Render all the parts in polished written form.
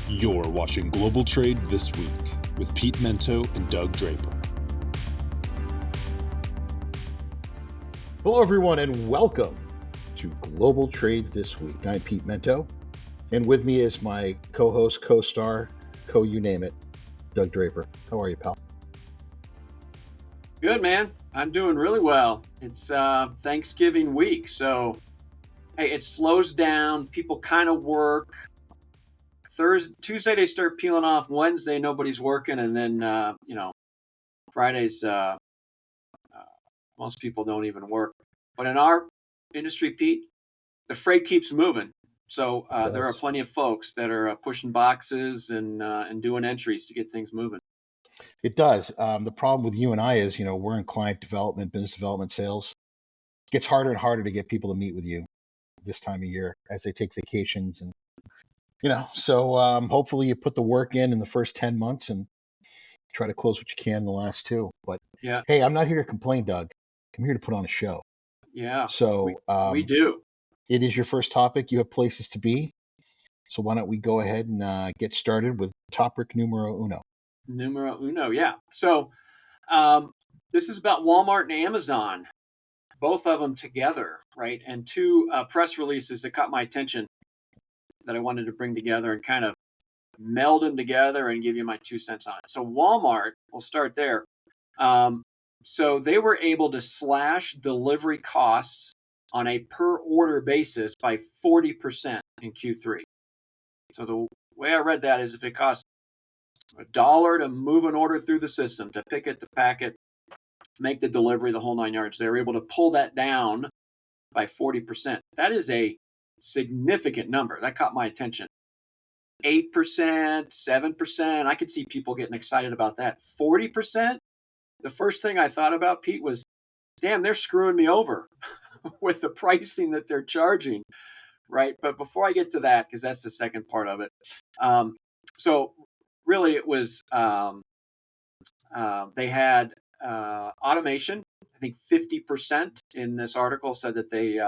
You're watching Global Trade This Week with Pete Mento and Doug Draper. Hello, everyone, and welcome to Global Trade This Week. I'm Pete Mento, and with me is my co-host, co-star, you name it, Doug Draper. How are you, pal? Good, man. I'm doing really well. It's Thanksgiving week, so hey, it slows down. People kind of work. Tuesday they start peeling off. Wednesday nobody's working, and then Fridays most people don't even work. But in our industry, Pete, the freight keeps moving. So there are plenty of folks that are pushing boxes and doing entries to get things moving. It does. The problem with you and I is, we're in client development, business development, sales. It gets harder and harder to get people to meet with you this time of year as they take vacations. And, so hopefully you put the work in the first 10 months and try to close what you can in the last two. But yeah, hey, I'm not here to complain, Doug. I'm here to put on a show. Yeah. So we do. It is your first topic. You have places to be. So why don't we go ahead and get started with topic numero uno. Numero uno, yeah. So this is about Walmart and Amazon, both of them together, right? And two press releases that caught my attention that I wanted to bring together and kind of meld them together and give you my 2 cents on it. So Walmart, we'll start there. So they were able to slash delivery costs on a per order basis by 40% in Q3. So the way I read that is if it costs $1 to move an order through the system, to pick it, to pack it, make the delivery, the whole 9 yards, they were able to pull that down by 40%. That is a significant number. That caught my attention. 8%, 7%. I could see people getting excited about that. 40%? The first thing I thought about, Pete, was, damn, they're screwing me over with the pricing that they're charging, right? But before I get to that, because that's the second part of it. So really it was, they had automation. I think 50% in this article said that they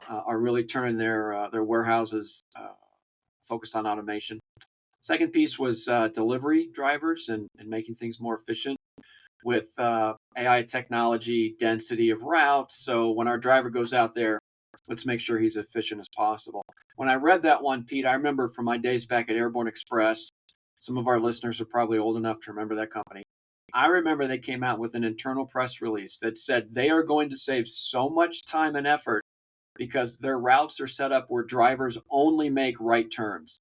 are really turning their warehouses focused on automation. Second piece was delivery drivers and making things more efficient with AI technology, density of routes. So when our driver goes out there, let's make sure he's efficient as possible. When I read that one, Pete, I remember from my days back at Airborne Express, some of our listeners are probably old enough to remember that company. I remember they came out with an internal press release that said they are going to save so much time and effort because their routes are set up where drivers only make right turns.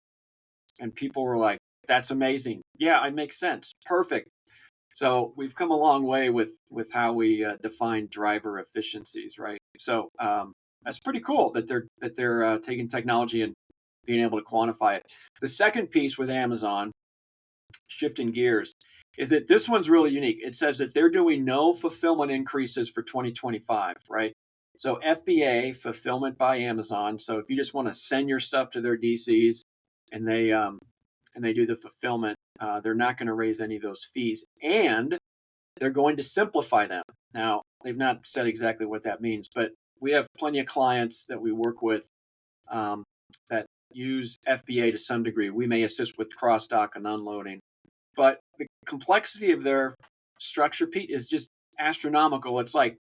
And people were like, that's amazing. Yeah, it makes sense. Perfect. So we've come a long way with how we define driver efficiencies, right? So that's pretty cool that they're taking technology and being able to quantify it. The second piece with Amazon, shifting gears, is that this one's really unique. It says that they're doing no fulfillment increases for 2025, right? So FBA, fulfillment by Amazon. So if you just want to send your stuff to their DCs and they do the fulfillment, they're not going to raise any of those fees, and they're going to simplify them. Now, they've not said exactly what that means, but we have plenty of clients that we work with that use FBA to some degree. We may assist with cross-dock and unloading, but the complexity of their structure, Pete, is just astronomical. It's like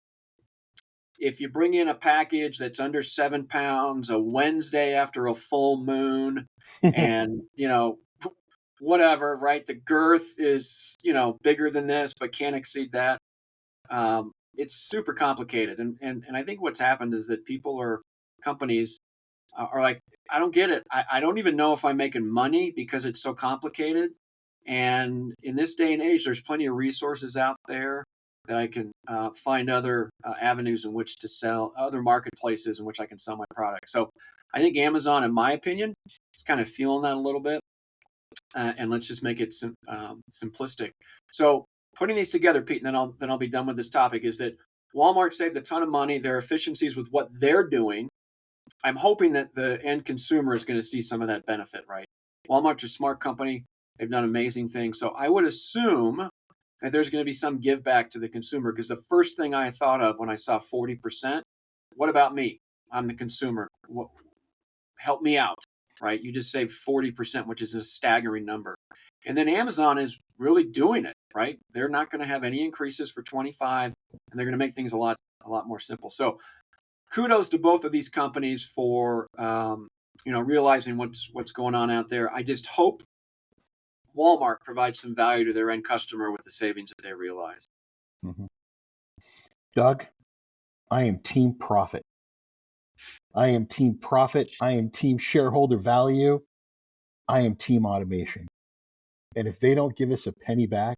if you bring in a package that's under 7 pounds, a Wednesday after a full moon, and, whatever, right? The girth is, bigger than this, but can't exceed that. It's super complicated. And I think what's happened is that companies are like, I don't get it. I don't even know if I'm making money because it's so complicated. And in this day and age, there's plenty of resources out there that I can find other avenues in which to sell, other marketplaces in which I can sell my product. So I think Amazon, in my opinion, is kind of feeling that a little bit. And let's just make it simplistic. So putting these together, Pete, and then I'll be done with this topic, is that Walmart saved a ton of money. Their efficiencies with what they're doing. I'm hoping that the end consumer is going to see some of that benefit, right? Walmart's a smart company. They've done amazing things. So I would assume that there's going to be some give back to the consumer, because the first thing I thought of when I saw 40%, what about me? I'm the consumer. Help me out, right? You just save 40%, which is a staggering number. And then Amazon is really doing it, right? They're not going to have any increases for 25, and they're going to make things a lot more simple. So kudos to both of these companies for realizing what's going on out there. I just hope Walmart provides some value to their end customer with the savings that they realize. Mm-hmm. Doug, I am team profit. I am team profit. I am team shareholder value. I am team automation. And if they don't give us a penny back,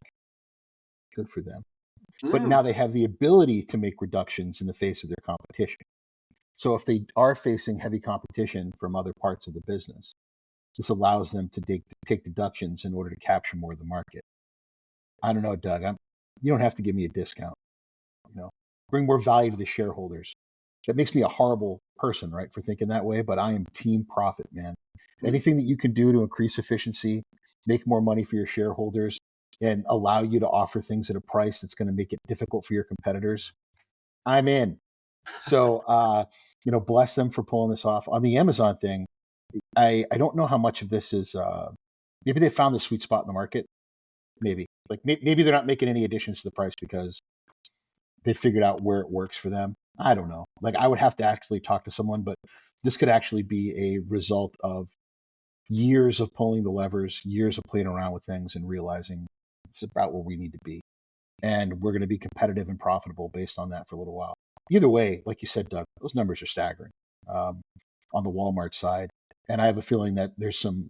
good for them. But now they have the ability to make reductions in the face of their competition. So if they are facing heavy competition from other parts of the business, this allows them to take deductions in order to capture more of the market. I don't know, Doug. You don't have to give me a discount. Bring more value to the shareholders. That makes me a horrible person, right, for thinking that way. But I am team profit, man. Anything that you can do to increase efficiency, make more money for your shareholders, and allow you to offer things at a price that's going to make it difficult for your competitors, I'm in. So, bless them for pulling this off. On the Amazon thing, I don't know how much of this is, maybe they found the sweet spot in the market. Maybe. Maybe they're not making any additions to the price because they figured out where it works for them. I don't know. I would have to actually talk to someone, but this could actually be a result of years of pulling the levers, years of playing around with things and realizing it's about where we need to be. And we're going to be competitive and profitable based on that for a little while. Either way, like you said, Doug, those numbers are staggering on the Walmart side. And I have a feeling that there's some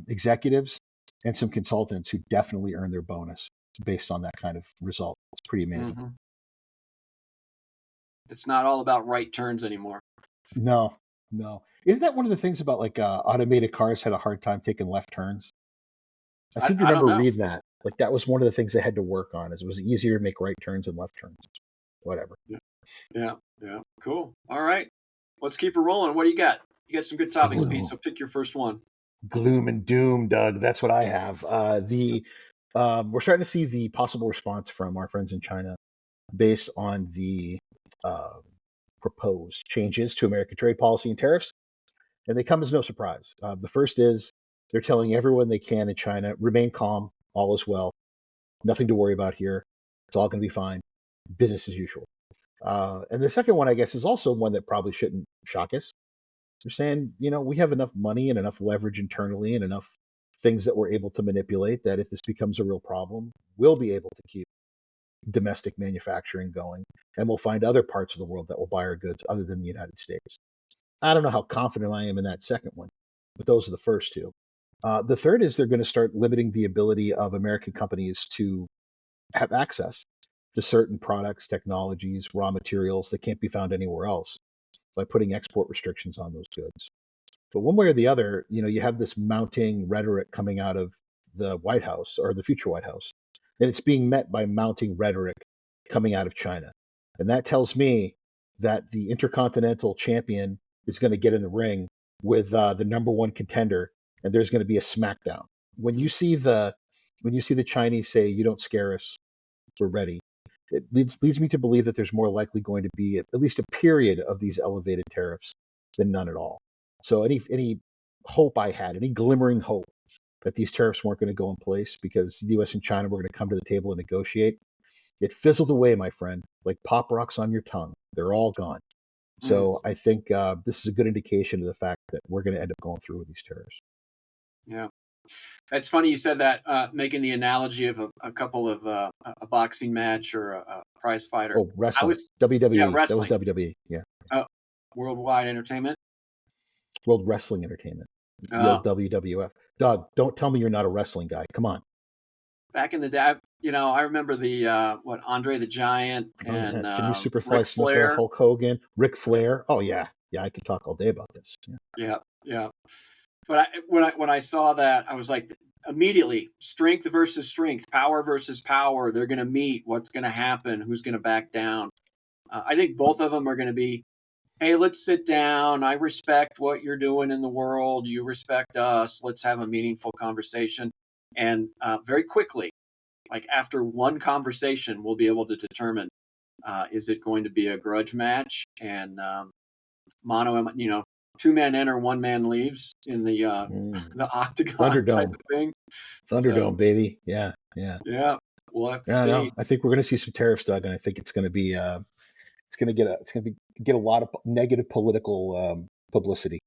executives and some consultants who definitely earn their bonus based on that kind of result. It's pretty amazing. Mm-hmm. It's not all about right turns anymore. No. Isn't that one of the things about automated cars had a hard time taking left turns? I seem to remember reading that. That was one of the things they had to work on, is it was easier to make right turns than left turns. Whatever. Yeah. Cool. All right. Let's keep it rolling. What do you got? You got some good topics, Pete, so pick your first one. Gloom and doom, Doug. That's what I have. We're starting to see the possible response from our friends in China based on the proposed changes to American trade policy and tariffs. And they come as no surprise. The first is they're telling everyone they can in China, remain calm, all is well, nothing to worry about here. It's all going to be fine, business as usual. And the second one, I guess, is also one that probably shouldn't shock us. They're saying, we have enough money and enough leverage internally and enough things that we're able to manipulate that if this becomes a real problem, we'll be able to keep domestic manufacturing going, and we'll find other parts of the world that will buy our goods other than the United States. I don't know how confident I am in that second one, but those are the first two. The third is they're going to start limiting the ability of American companies to have access to certain products, technologies, raw materials that can't be found anywhere else by putting export restrictions on those goods. But one way or the other, you have this mounting rhetoric coming out of the White House or the future White House, and it's being met by mounting rhetoric coming out of China. And that tells me that the intercontinental champion is going to get in the ring with the number one contender, and there's going to be a smackdown. When you see the Chinese say, "You don't scare us, we're ready," it leads me to believe that there's more likely going to be at least a period of these elevated tariffs than none at all. So any hope I had, any glimmering hope that these tariffs weren't going to go in place because the U.S. and China were going to come to the table and negotiate, it fizzled away, my friend, like pop rocks on your tongue. They're all gone. So I think this is a good indication of the fact that we're going to end up going through with these tariffs. Yeah. It's funny you said that, making the analogy of a couple of a boxing match or a prize fighter. Oh, wrestling. WWE. Yeah, wrestling. That was WWE. Yeah. Worldwide Entertainment. World Wrestling Entertainment. The old WWF. Doug, don't tell me you're not a wrestling guy. Come on. Back in the day, I remember the Andre the Giant and Jimmy Superfly Ric Snuka, Flair. Hulk Hogan, Ric Flair. Oh yeah, I could talk all day about this. Yeah. But when I saw that, I was like, immediately, strength versus strength, power versus power. They're going to meet. What's going to happen? Who's going to back down? I think both of them are going to be, hey, let's sit down. I respect what you're doing in the world. You respect us. Let's have a meaningful conversation. And very quickly, like after one conversation, we'll be able to determine, is it going to be a grudge match and two men enter, one man leaves in the the octagon type Thunderdome, of thing. Thunderdome, So baby. Yeah, yeah. yeah, we'll have to Yeah, see. no, I think we're going to see some tariffs, Doug, and I think it's going to be get a lot of negative political publicity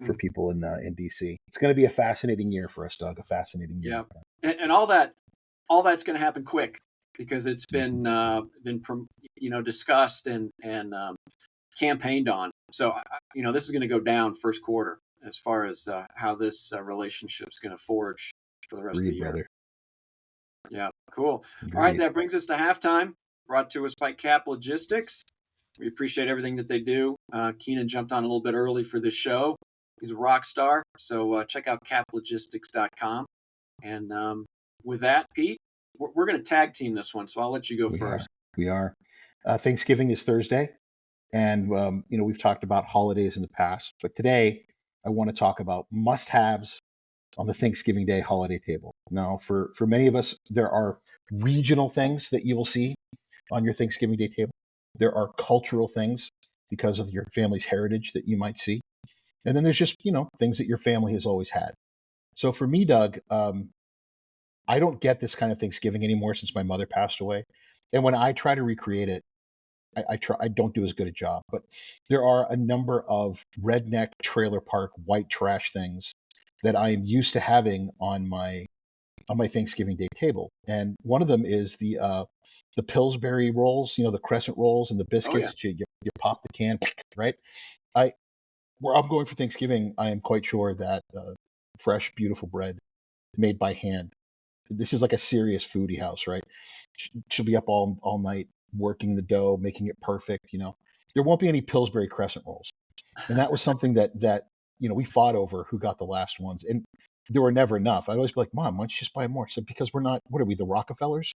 for Mm, people in DC. It's going to be a fascinating year for us, Doug. A fascinating year. yeah, and all that's going to happen quick because it's Mhm. discussed and campaigned on. So this is going to go down first quarter as far as how this relationship is going to forge for the rest of the Agreed, year. brother. Yeah, cool. All right, Agreed. that brings us to halftime. Brought to us by Cap Logistics. We appreciate everything that they do. Keenan jumped on a little bit early for this show. He's a rock star. So check out caplogistics.com. And with that, Pete, we're going to tag team this one. So I'll let you go We first. are. We are. Thanksgiving is Thursday, and we've talked about holidays in the past, but today I want to talk about must-haves on the Thanksgiving Day holiday table. Now, for many of us, there are regional things that you will see on your Thanksgiving Day table. There are cultural things because of your family's heritage that you might see. And then there's just, things that your family has always had. So for me, Doug, I don't get this kind of Thanksgiving anymore since my mother passed away. And when I try to recreate it, I don't do as good a job. But there are a number of redneck trailer park white trash things that I am used to having on my Thanksgiving Day table. And one of them is the Pillsbury rolls, the crescent rolls and the Oh, yeah. biscuits that you pop the can, right? I Where I'm going for Thanksgiving, I am quite sure that fresh, beautiful bread made by hand. This is like a serious foodie house, right? She'll be up all night working the dough, making it perfect. There won't be any Pillsbury crescent rolls, and that was something that we fought over who got the last ones, and there were never enough. I'd always be like, "Mom, why don't you just buy more?" So because we're not, what are we, the Rockefellers?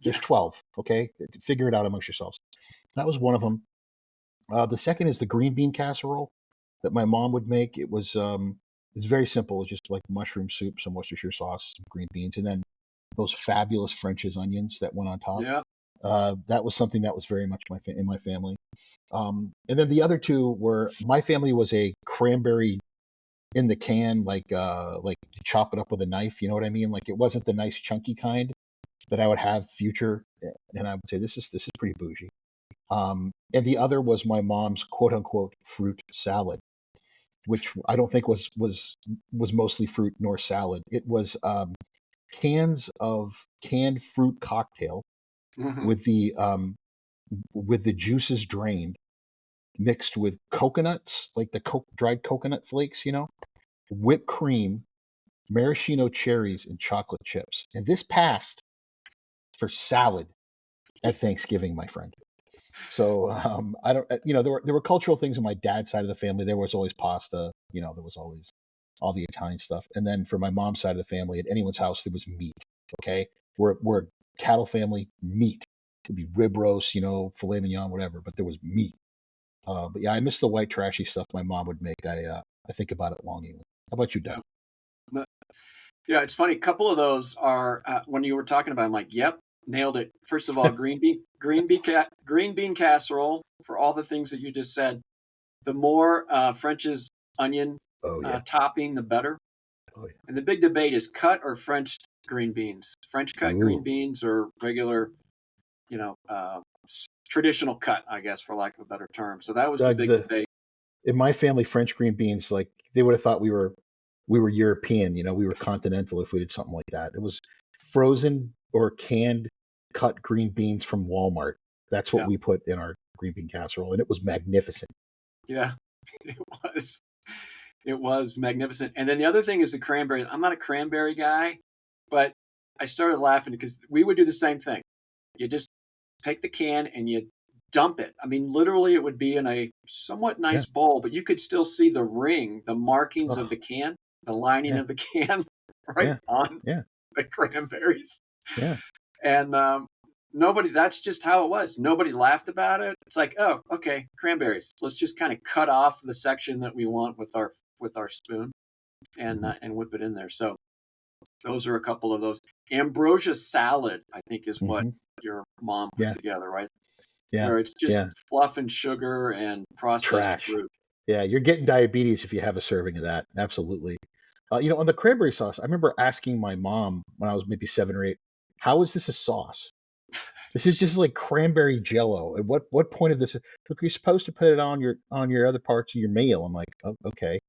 There's Yeah. 12. Okay, figure it out amongst yourselves. That was one of them. The second is the green bean casserole that my mom would make. It's very simple. It's just like mushroom soup, some Worcestershire sauce, some green beans, and then those fabulous French's onions that went on top. Yeah. That was something that was very much in my family. And then the other two were, my family was a cranberry in the can, like you chop it up with a knife. You know what I mean? Like it wasn't the nice chunky kind that I would have future, and I would say this is pretty bougie. And the other was my mom's quote unquote fruit salad, which I don't think was mostly fruit nor salad. It was cans of canned fruit cocktail Hmm. with the juices drained, mixed with coconuts, like the dried coconut flakes, whipped cream, maraschino cherries, and chocolate chips. And this passed for salad at Thanksgiving, my friend. So I don't, there were cultural things on my dad's side of the family. There was always pasta, there was always all the Italian stuff. And then for my mom's side of the family, at anyone's house, there was meat. Okay, we're a cattle family, meat. It could be rib roast, filet mignon, whatever. But there was meat. But yeah, I miss the white trashy stuff my mom would make. I think about it longingly. How about you, Doug? Yeah. Yeah, it's funny. A couple of those are when you were talking about. I'm like, yep, nailed it. First of all, green bean casserole for all the things that you just said. The more French's onion Oh yeah, topping, the better. oh yeah. And the big debate is cut or French green beans. French cut green Ooh, beans or regular, traditional cut, I guess, for lack of a better term. So that was the Doug, big debate. in my family, French green beans, like they would have thought we were European, we were continental if we did something like that. It was frozen or canned cut green beans from Walmart. That's what Yeah, we put in our green bean casserole, and it was magnificent. yeah, it was. It was magnificent. And then the other thing is the cranberry. I'm not a cranberry guy, but I started laughing because we would do the same thing. You just take the can and you dump it. I mean, literally, it would be in a somewhat Yeah. nice bowl, but you could still see the ring, the markings of Oh, the can, the lining yeah. of the can right Yeah. on Yeah. the cranberries. Yeah. And that's just how it was. Nobody laughed about it. It's like, oh, okay, cranberries. Let's just kind of cut off the section that we want with our spoon Hmm. and whip it in there. So those are a couple of those. Ambrosia salad, I think, is what Hmm. your mom put Yeah. together, right? Yeah. Where it's just Yeah. fluff and sugar and processed Trash. fruit. Yeah, you're getting diabetes if you have a serving of that. Absolutely. On the cranberry sauce, I remember asking my mom when I was maybe 7 or 8, "How is this a sauce? This is just like cranberry jello. At what point of this? Look, you're supposed to put it on your other parts of your meal." I'm like, "Oh, okay."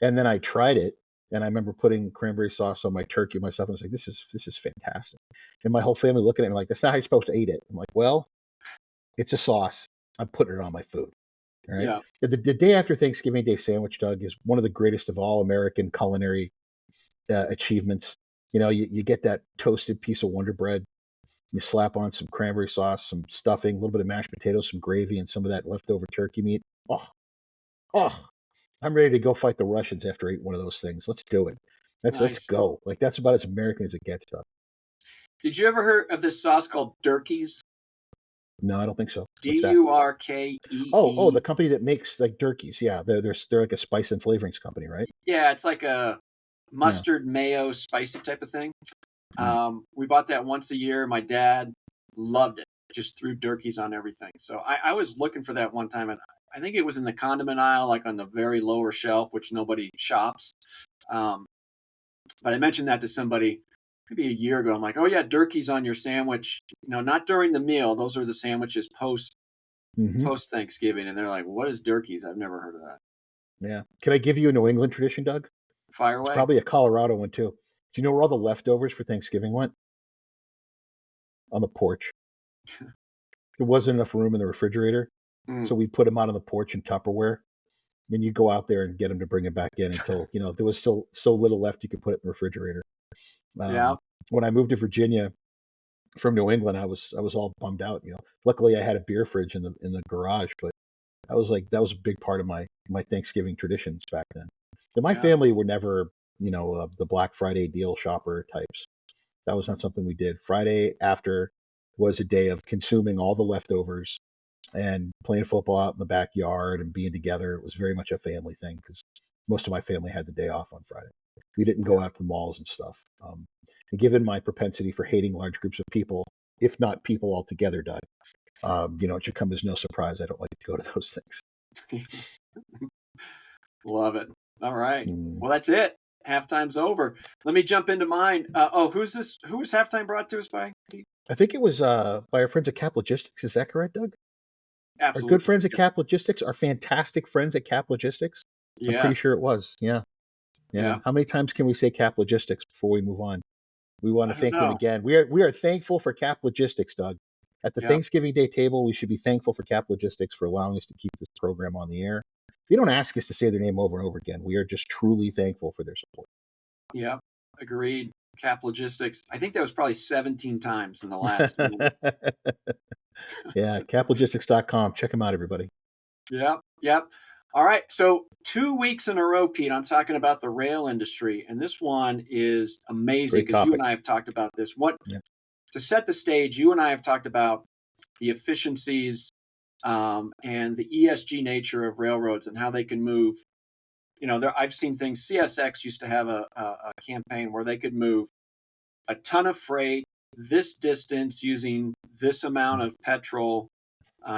And then I tried it, and I remember putting cranberry sauce on my turkey myself, and I was like, "This is fantastic." And my whole family looking at me like, "That's not how you're supposed to eat it." I'm like, "Well, it's a sauce. I'm putting it on my food." All right. Yeah. The day after Thanksgiving Day sandwich, Doug, is one of the greatest of all American culinary achievements. You get that toasted piece of Wonder Bread. You slap on some cranberry sauce, some stuffing, a little bit of mashed potatoes, some gravy, and some of that leftover turkey meat. Oh, oh, I'm ready to go fight the Russians after I eat one of those things. Let's do it. Let's Nice. go. Like that's about as American as it gets, Doug. Did you ever hear of this sauce called Durkee's? No, I don't think so. What's that? Durkee. The company that makes like turkeys. Yeah, they're like a spice and flavorings company, right? Yeah, it's like a Yeah. mustard mayo spicy type of thing. Mm. We bought that once a year. My dad loved it. Just threw Durkee's on everything. So I was looking for that one time, and I think it was in the condiment aisle, like on the very lower shelf, which nobody shops. Um, but I mentioned that to somebody maybe a year ago. I'm like, "Oh yeah, Durkee's on your sandwich. Not during the meal. Those are the sandwiches Hmm. post Thanksgiving." And they're like, "What is Durkee's? I've never heard of that." Yeah. Can I give you a New England tradition, Doug? Fire It's away. probably a Colorado one too. Do you know where all the leftovers for Thanksgiving went? On the porch. There wasn't enough room in the refrigerator, Mm, so we put them out on the porch in Tupperware. Then you go out there and get them to bring it back in until there was still so little left you could put it in the refrigerator. yeah. Um, when I moved to Virginia from New England, I was all bummed out. Luckily I had a beer fridge in the garage, but that was a big part of my Thanksgiving traditions back then. And my Yeah. family were never the Black Friday deal shopper types. That was not something we did. Friday after was a day of consuming all the leftovers and playing football out in the backyard and being together. It was very much a family thing because most of my family had the day off on Friday. We didn't go out to the malls and stuff. And given my propensity for hating large groups of people, if not people altogether, Doug, it should come as no surprise I don't like to go to those things. Love it. All right. Mm. Well, that's it. Halftime's over. Let me jump into mine. Who's this? Who was halftime brought to us by? I think it was by our friends at Cap Logistics. Is that correct, Doug? Our good Absolutely. friends at Yes. Cap Logistics, our fantastic friends at Cap Logistics. I'm pretty Yes. sure it was. Yeah. Yeah. Yeah. How many times can we say Cap Logistics before we move on? We want I to don't thank them know. again. We are thankful for Cap Logistics, Doug. At the Yep. Thanksgiving Day table, we should be thankful for Cap Logistics for allowing us to keep this program on the air. They don't ask us to say their name over and over again. We are just truly thankful for their support. Yep. Agreed. Cap Logistics. I think that was probably 17 times in the last minute. Yeah, caplogistics.com. Check them out, everybody. Yep. Yep. All right. So 2 weeks in a row, Pete, I'm talking about the rail industry. And this one is amazing Great because you and topic. I have talked about this. Yeah. To set the stage, you and I have talked about the efficiencies and the ESG nature of railroads and how they can move. I've seen things. CSX used to have a campaign where they could move a ton of freight this distance using this amount of petrol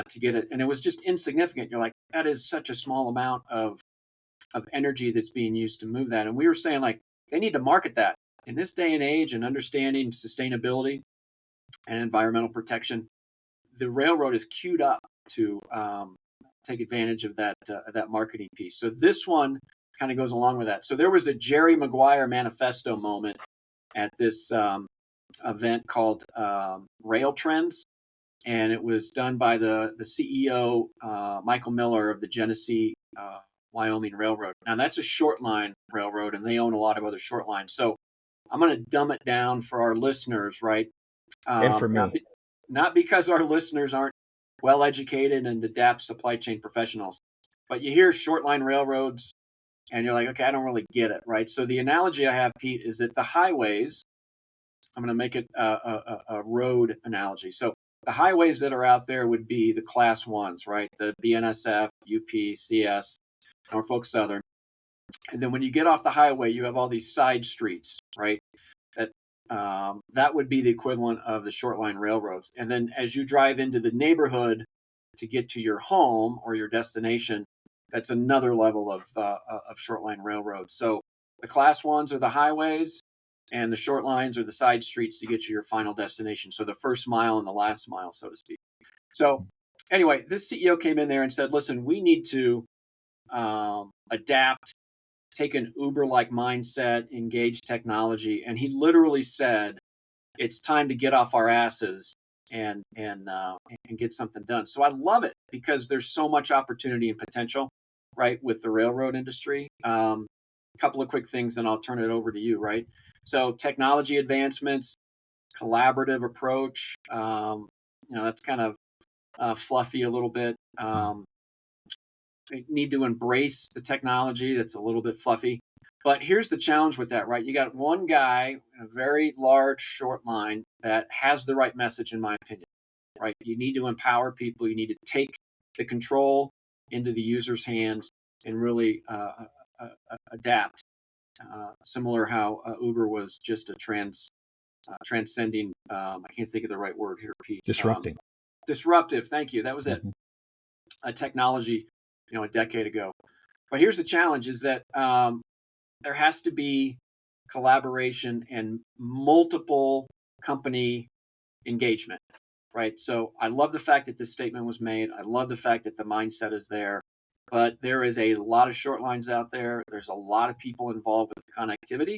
to get it, and it was just insignificant. You're like, that is such a small amount of energy that's being used to move that. And we were saying like they need to market that in this day and age and understanding sustainability and environmental protection. The railroad is queued up to take advantage of that marketing piece. So this one kind of goes along with that. So there was a Jerry Maguire manifesto moment at this event called Rail Trends, and it was done by the CEO Michael Miller of the Genesee Wyoming Railroad. Now that's a short line railroad, and they own a lot of other short lines. So I'm going to dumb it down for our listeners, right? And for me. Not because our listeners aren't well educated and adept supply chain professionals, but you hear short line railroads and you're like, okay, I don't really get it, right? So the analogy I have, Pete, is that the highways, I'm going to make it a road analogy. So the highways that are out there would be the class ones, right? The BNSF, UP, CS, Norfolk Southern. And then when you get off the highway, you have all these side streets, right? That would be the equivalent of the short line railroads. And then as you drive into the neighborhood to get to your home or your destination, that's another level of short line railroads. So the class ones are the highways, and the short lines are the side streets to get you your final destination. So the first mile and the last mile, so to speak. So anyway, this CEO came in there and said, listen, we need to adapt, take an Uber-like mindset, engage technology. And he literally said, it's time to get off our asses and get something done. So I love it because there's so much opportunity and potential, right, with the railroad industry. A couple of quick things, then I'll turn it over to you, right? So technology advancements, collaborative approach, that's kind of fluffy a little bit. Need to embrace the technology that's a little bit fluffy. But here's the challenge with that, right? You got one guy in a very large short line that has the right message, in my opinion, right? You need to empower people. You need to take the control into the user's hands and really adapt. Similar how Uber was just a transcending, I can't think of the right word here, Pete. Disrupting. Disruptive, thank you. That was it. A technology, a decade ago. But here's the challenge is that there has to be collaboration and multiple company engagement, right? So I love the fact that this statement was made. I love the fact that the mindset is there, but there is a lot of short lines out there. There's a lot of people involved with connectivity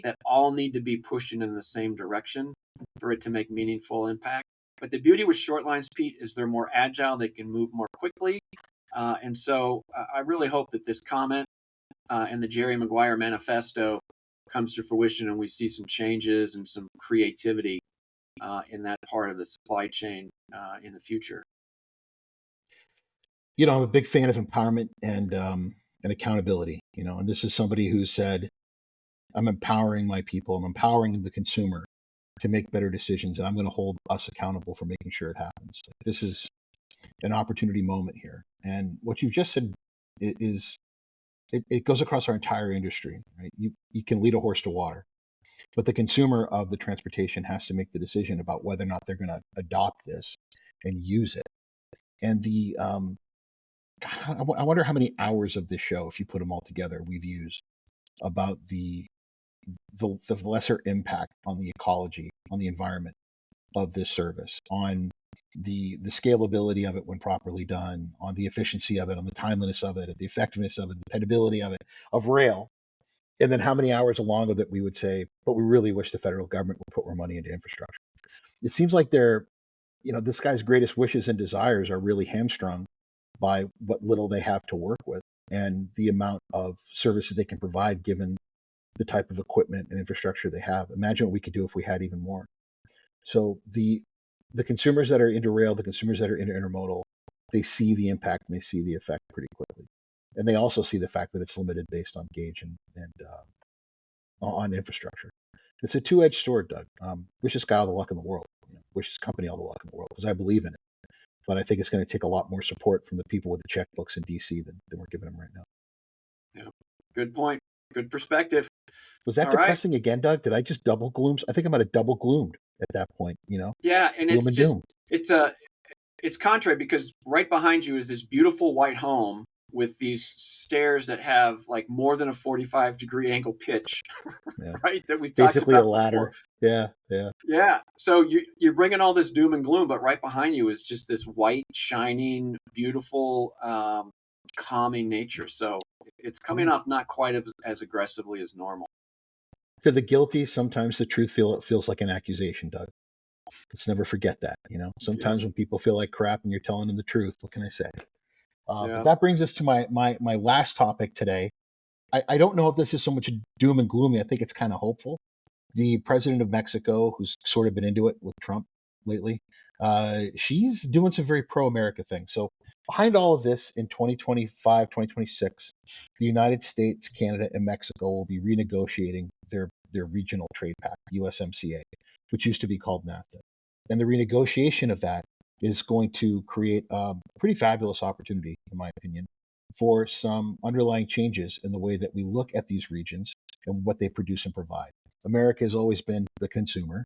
that all need to be pushing in the same direction for it to make meaningful impact. But the beauty with short lines, Pete, is they're more agile. They can move more quickly. And so I really hope that this comment and the Jerry Maguire manifesto comes to fruition and we see some changes and some creativity in that part of the supply chain in the future. I'm a big fan of empowerment and accountability, and this is somebody who said, I'm empowering my people. I'm empowering the consumer to make better decisions, and I'm going to hold us accountable for making sure it happens. This is an opportunity moment here. And what you've just said is it goes across our entire industry, right? You can lead a horse to water, but the consumer of the transportation has to make the decision about whether or not they're going to adopt this and use it. And I wonder how many hours of this show, if you put them all together, we've used about the lesser impact on the ecology, on the environment of this service, on the scalability of it when properly done, on the efficiency of it, on the timeliness of it, the effectiveness of it, the dependability of it, of rail. And then how many hours along with it we would say, but we really wish the federal government would put more money into infrastructure. It seems like this guy's greatest wishes and desires are really hamstrung by what little they have to work with and the amount of services they can provide given the type of equipment and infrastructure they have. Imagine what we could do if we had even more. So the consumers that are into rail, the consumers that are into intermodal, they see the impact and they see the effect pretty quickly. And they also see the fact that it's limited based on gauge and on infrastructure. It's a two-edged sword, Doug. Wish this guy all the luck in the world. Wish this company all the luck in the world because I believe in it. But I think it's going to take a lot more support from the people with the checkbooks in DC than we're giving them right now. Yeah, good point. Good perspective. Was that depressing again, Doug? Did I just double gloom? I think I might have double gloomed at that point. Yeah, and gloom it's just it's contrary because right behind you is this beautiful white home with these stairs that have like more than a 45-degree angle pitch, right? That we've basically talked about a ladder. Before. Yeah. So you're bringing all this doom and gloom, but right behind you is just this white, shining, beautiful, calming nature. So it's coming off not quite as aggressively as normal. To the guilty, sometimes the truth feels like an accusation, Doug. Let's never forget that. Sometimes when people feel like crap and you're telling them the truth, what can I say? But that brings us to my last topic today. I don't know if this is so much doom and gloomy. I think it's kind of hopeful. The president of Mexico, who's sort of been into it with Trump lately, she's doing some very pro-America things. So behind all of this in 2025, 2026, the United States, Canada, and Mexico will be renegotiating their regional trade pact, USMCA, which used to be called NAFTA. And the renegotiation of that is going to create a pretty fabulous opportunity, in my opinion, for some underlying changes in the way that we look at these regions and what they produce and provide. America has always been the consumer.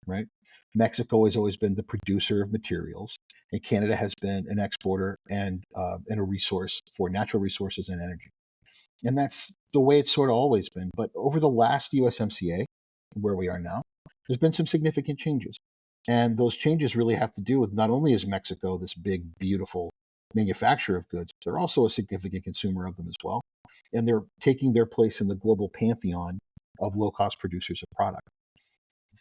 right? Mexico has always been the producer of materials, and Canada has been an exporter and a resource for natural resources and energy. And that's the way it's sort of always been. But over the last USMCA, where we are now, there's been some significant changes. And those changes really have to do with not only is Mexico this big, beautiful manufacturer of goods, they're also a significant consumer of them as well. And they're taking their place in the global pantheon of low-cost producers of product.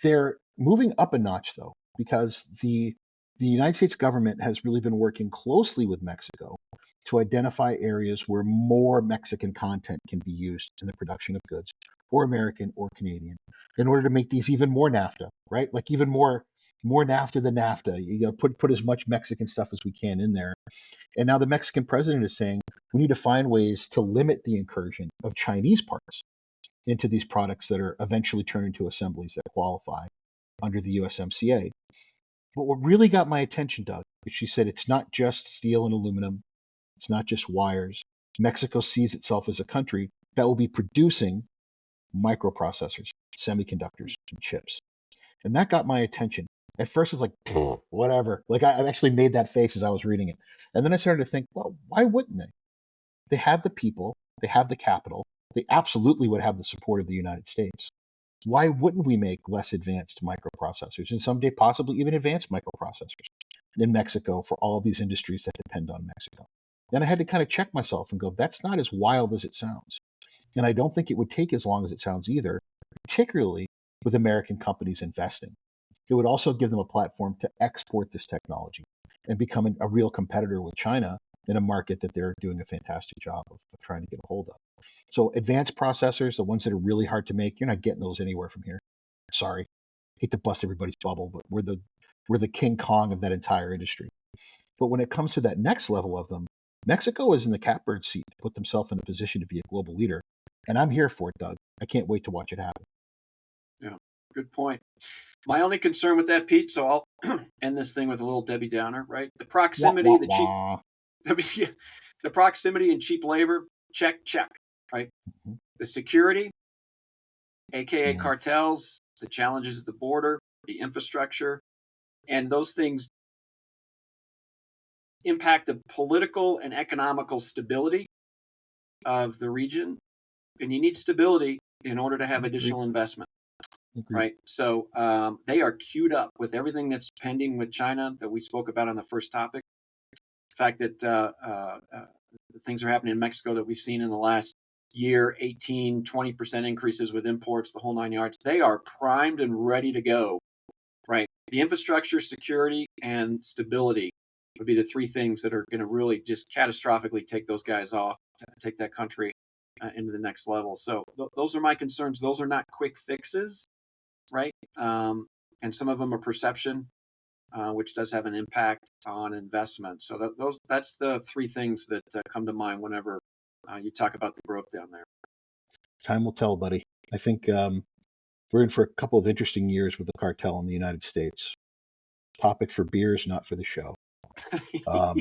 They're moving up a notch, though, because the United States government has really been working closely with Mexico to identify areas where more Mexican content can be used in the production of goods, or American or Canadian, in order to make these even more NAFTA, right? Like even more NAFTA than NAFTA. You know, put as much Mexican stuff as we can in there. And now the Mexican president is saying we need to find ways to limit the incursion of Chinese parts into these products that are eventually turned into assemblies that qualify under the USMCA. But what really got my attention, Doug, is she said it's not just steel and aluminum, it's not just wires. Mexico sees itself as a country that will be producing microprocessors, semiconductors, and chips. And that got my attention. At first, I was like, whatever. Like, I actually made that face as I was reading it. And then I started to think, well, why wouldn't they? They have the people, they have the capital, they absolutely would have the support of the United States. Why wouldn't we make less advanced microprocessors and someday possibly even advanced microprocessors in Mexico for all of these industries that depend on Mexico? Then I had to kind of check myself and go, that's not as wild as it sounds. And I don't think it would take as long as it sounds either, particularly with American companies investing. It would also give them a platform to export this technology and become a real competitor with China in a market that they're doing a fantastic job of trying to get a hold of. So advanced processors, the ones that are really hard to make, you're not getting those anywhere from here. Sorry. Hate to bust everybody's bubble, but we're the King Kong of that entire industry. But when it comes to that next level of them, Mexico is in the catbird seat to put themselves in a position to be a global leader. And I'm here for it, Doug. I can't wait to watch it happen. Yeah, good point. My only concern with that, Pete, so I'll end this thing with a little Debbie Downer, right? The proximity, the proximity and cheap labor, check, right? Mm-hmm. The security, aka cartels, the challenges at the border, the infrastructure, and those things impact the political and economical stability of the region. And you need stability in order to have additional investment. Right. So they are queued up with everything that's pending with China that we spoke about on the first topic. The fact that things are happening in Mexico that we've seen in the last year, 18, 20% increases with imports, the whole 9 yards. They are primed and ready to go. Right. The infrastructure, security, and stability would be the three things that are going to really just catastrophically take those guys off, take that country into the next level. So those are my concerns. Those are not quick fixes. Right. And some of them are perception, which does have an impact on investment. So that's the three things that come to mind whenever you talk about the growth down there. Time will tell, buddy. I think we're in for a couple of interesting years with the cartel in the United States. Topic for beers, not for the show. Yeah. All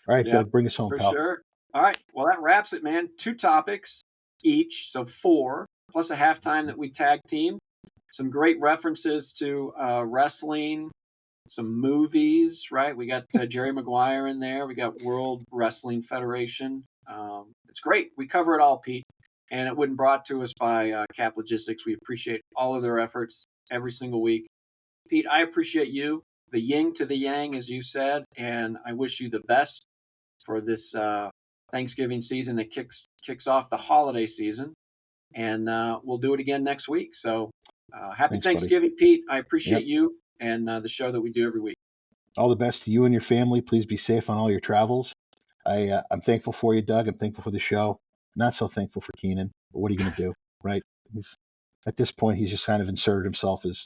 right, yeah, Doug, bring us home, for pal. Sure. All right. Well, that wraps it, man. 2 topics each, so 4. Plus a halftime that we tag team. Some great references to wrestling, some movies, right? We got Jerry Maguire in there. We got World Wrestling Federation. It's great. We cover it all, Pete. And it wasn't brought to us by Cap Logistics. We appreciate all of their efforts every single week. Pete, I appreciate you, the yin to the yang, as you said, and I wish you the best for this Thanksgiving season that kicks off the holiday season. And we'll do it again next week. So happy Thanks, Thanksgiving, buddy. Pete. I appreciate you and the show that we do every week. All the best to you and your family. Please be safe on all your travels. I'm thankful for you, Doug. I'm thankful for the show. Not so thankful for Keenan. But what are you going to do, right? At this point, he's just kind of inserted himself as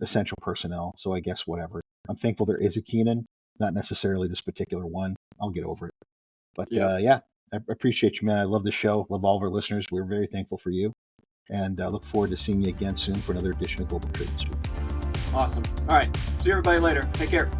essential personnel. So I guess whatever. I'm thankful there is a Keenan, not necessarily this particular one. I'll get over it. But I appreciate you, man. I love the show. Love all of our listeners. We're very thankful for you. And look forward to seeing you again soon for another edition of Global Trade this week. Awesome. All right. See everybody later. Take care.